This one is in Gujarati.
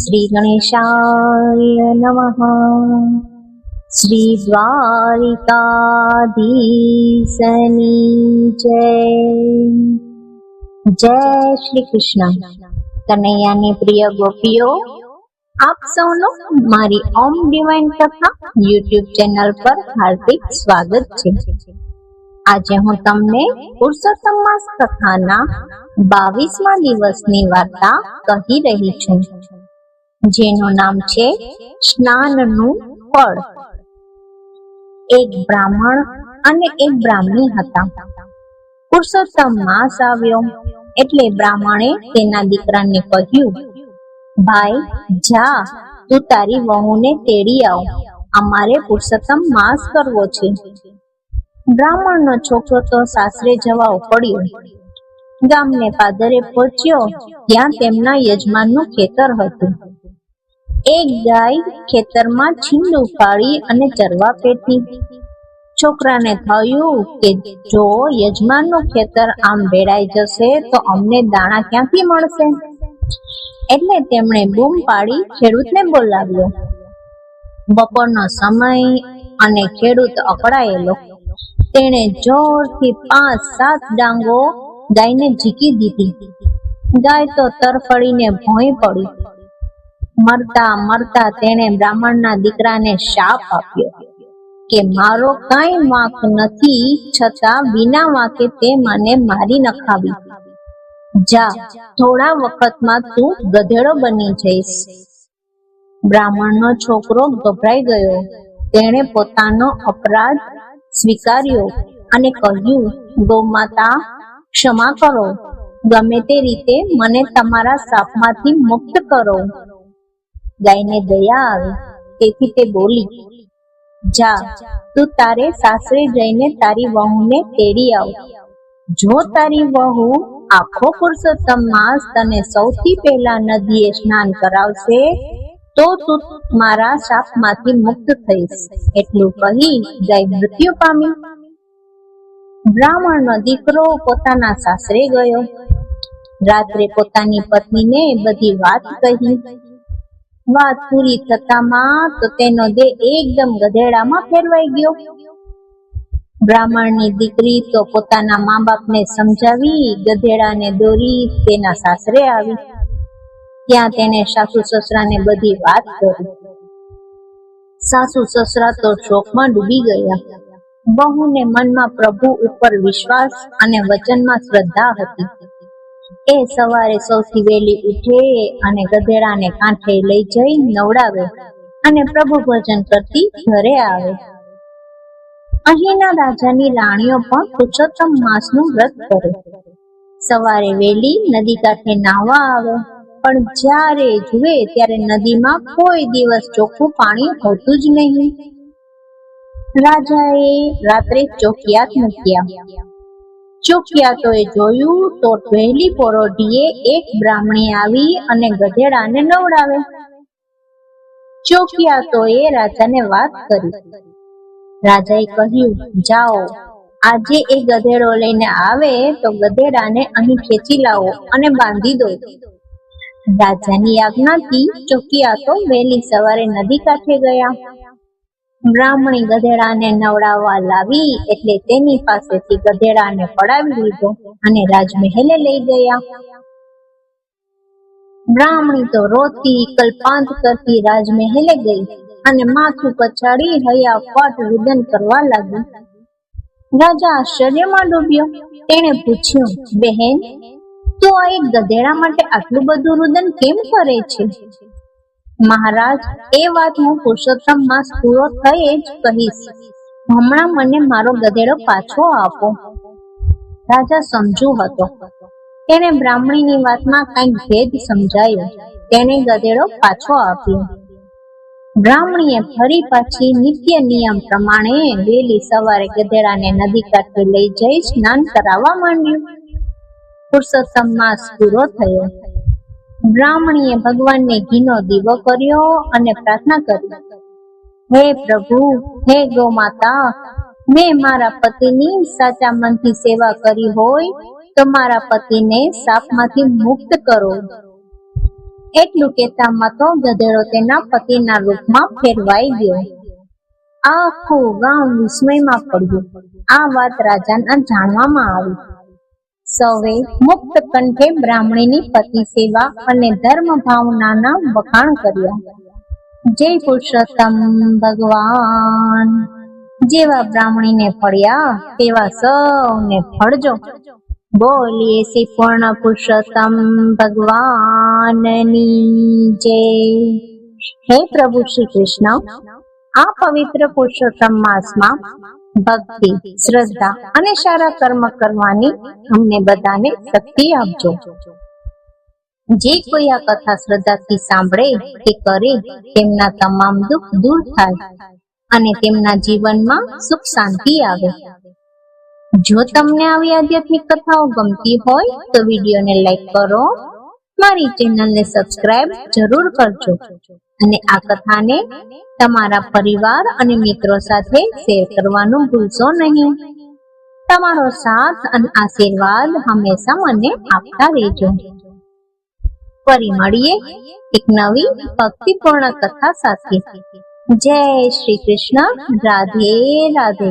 શ્રી ગણેશાય નમઃ. શ્રી દ્વારિકાધીશની જય. જય શ્રી કૃષ્ણ. કનૈયાની પ્રિય ગોપીઓ, આપ સૌનું મારી ઓમ ડિવાઇન કથા યુટ્યુબ ચેનલ પર હાર્દિક સ્વાગત છે. આજે હું તમને પુરુષોત્તમ માસ કથાના 22મા દિવસની વાર્તા કહી રહી છું, જેનું નામ છે સ્નાનનું ફળ. એક બ્રાહ્મણ અને એક બ્રાહ્મણી હતા. પુરુષોત્તમ માસ આવ્યો એટલે બ્રાહ્મણે તેના દીકરાને કહ્યું, ભાઈ જા, તું તારી વહુને તેડી આવ, અમારે પુરુષોત્તમ માસ કરવો છે. બ્રાહ્મણનો છોકરો તો સાસરે જવા પડ્યો. ગામને પાદરે પહોંચ્યો, ત્યાં તેમના યજમાનનું ખેતર હતું. એક ગાય ખેતરમાં છીંડું પાડી અને ચરવા પેઠી. છોકરાને થયું કે જો યજમાનનું ખેતર આમ ભેળાઈ જશે તો અમને દાણા ક્યાંથી મળશે? એટલે તેમણે બૂમ પાડી ખેડૂતને બોલાવ્યો. બપોરનો સમય અને ખેડૂત અકળાયેલો. તેણે જોરથી 5-7 ડાંગો ગાયને ઝીકી દીધી. ગાય તો તરફડીને ભોંય પડી. મરતા મરતા તેણે બ્રાહ્મણના દીકરાને શાપ આપ્યો કે મારો કાંઈ વાંક નથી, છતાં વિના વાંકે તે મને મારી નખાવી. જા, થોડા વખતમાં તું ગધેડો બની જઈશ. બ્રાહ્મણનો છોકરો ગભરાઈ ગયો. તેણે પોતાનો અપરાધ સ્વીકાર્યો અને કહ્યું, ગૌમાતા, ક્ષમા કરો, ગમે તે રીતે મને તમારા શાપમાંથી મુક્ત કરો. ગાયને દયા આવી, તેથી તે બોલી, જા, તું તારે સાસરે જઈને તારી વહુને તેડી આવ. જો તારી વહુ આખો પુરુષોત્તમ માસ તને સૌથી પહેલા નદીએ સ્નાન કરાવશે તો તું મારા શાપમાંથી મુક્ત થઈશ. એટલું કહી ગાય મૃત્યુ પામી. બ્રાહ્મણનો દીકરો પોતાના સાસરે ગયો. રાત્રે પોતાની પત્નીને બધી વાત કહી. વાત પૂરી થતામાં તો તેનો દેહ એકદમ ગધેડામાં ફેરવાઈ ગયો. બ્રાહ્મણની દીકરી તો પોતાના મા બાપને સમજાવી ગધેડાને દોરી તેના સાસરે આવી. ત્યાં તેને સાસુ સસરાને બધી વાત કરી. સાસુ સસરા તો શોકમાં ડૂબી ગયા. બહુને મનમાં પ્રભુ ઉપર વિશ્વાસ અને વચનમાં શ્રદ્ધા હતી. એ સવારે સૌથી વહેલી ઉઠે અને ગધેડાને કાંઠે લઈ જઈ નવડાવે અને પ્રભુ ભજન કરતી ઘરે આવે. અહીંના રાજાની રાણીઓ પણ પુરુષોત્તમ માસનું વ્રત કરે. સવારે વહેલી નદી કાંઠે નાહવા આવે, પણ જ્યારે જુએ ત્યારે નદીમાં કોઈ દિવસ ચોખ્ખું પાણી હોતું જ નહીં. રાજાએ રાત્રે ચોકિયાત મૂક્યા. ચોકિયાતોએ જોયું તો વહેલી પરોઢીએ એક બ્રાહ્મણી આવી અને ગધેડાને નવડાવે. ચોકિયાતોએ રાજાને વાત કરી. રાજાએ કહ્યું, જાઓ, આજે એ ગધેડો લઈને આવે તો ગધેડાને અહીં ખેંચી લાવો અને બાંધી દો. રાજાની આજ્ઞાથી ચોકિયાતો વહેલી સવારે નદી કાંઠે ગયા. બ્રાહ્મણી ગધેડાને નવડાવવા લાવી એટલે તેની પાસેથી ગધેડાને પડાવી લીધો અને રાજમહેલે લઈ ગયા. બ્રાહ્મણી તો રોતી કલ્પાંત કરતી રાજમહેલે ગઈ અને માથું પછાડી હૈયાફાટ રુદન કરવા લાગી. રાજા આશ્ચર્યમાં ડૂબ્યો. તેણે પૂછ્યું, બહેન, તું આ એક ગધેડા માટે આટલું બધું રુદન કેમ કરે છે? મહારાજ, એ વાત હું પુરુષોત્તમ માસ પૂરો થયે જ કહીશ. હમણાં મને મારો ગધેડો પાછો આપો. રાજા સમજુ હતો. તેને બ્રાહ્મણીની વાતમાં કંઈક ભેદ સમજાયો. તેને ગધેડો પાછો આપ્યો. બ્રાહ્મણીએ ફરી પાછી નિત્ય નિયમ પ્રમાણે વહેલી સવારે ગધેડાને નદી કાંઠે લઈ જઈ સ્નાન કરાવવા માંડ્યું. પુરુષોત્તમ માસ પૂરો થયો. બ્રાહ્મણીએ ભગવાનને ઘીનો દીવો કર્યો અને પ્રાર્થના કરી, હે પ્રભુ, હે ગૌમાતા, મેં મારા પતિની સાચા મનથી સેવા કરી હોય તો મારા પતિને શાપમાંથી મુક્ત કરો. એટલું કહેતામાં તો ગધેડો તેના પતિના રૂપમાં ફેરવાઈ ગયો. આખું ગામ વિસ્મયમાં પડ્યું. આ વાત રાજાના જાણવામાં આવી. સૌએ મુક્ત કંઠે બ્રાહ્મણીની પતિ સેવા અને ધર્મ ભાવનાના વખાણ કર્યા. જય પુરુષોત્તમ ભગવાન. જેવા બ્રાહ્મણીને ફળ્યા તેવા સૌને ફળજો. બોલીએ શ્રી પૂર્ણ પુરુષોત્તમ ભગવાનની જય. હે પ્રભુ શ્રી કૃષ્ણ, આ પવિત્ર પુરુષોત્તમ માસમાં ભક્તિ, શ્રદ્ધા અને સારા કર્મ કરવાની અમને બધાને શક્તિ આપજો. જે કોઈ આ કથા શ્રદ્ધાથી સાંભળે કે કરે તેમના તમામ દુઃખ દૂર થાય અને તેમના જીવનમાં સુખ શાંતિ આવે. જો તમને આવી આધ્યાત્મિક કથાઓ ગમતી હોય તો વિડીયોને લાઈક કરો, મારી ચેનલને સબસ્ક્રાઇબ જરૂર કરજો અને આ કથાને તમારા પરિવાર અને મિત્રો સાથે શેર કરવાનું ભૂલશો નહીં. તમારો સાથ અને આશીર્વાદ હંમેશા મને આપતા રહેજો. ફરી મળીએ એક નવી ભક્તિપૂર્ણ કથા સાથે. જય શ્રી કૃષ્ણ. રાધે રાધે.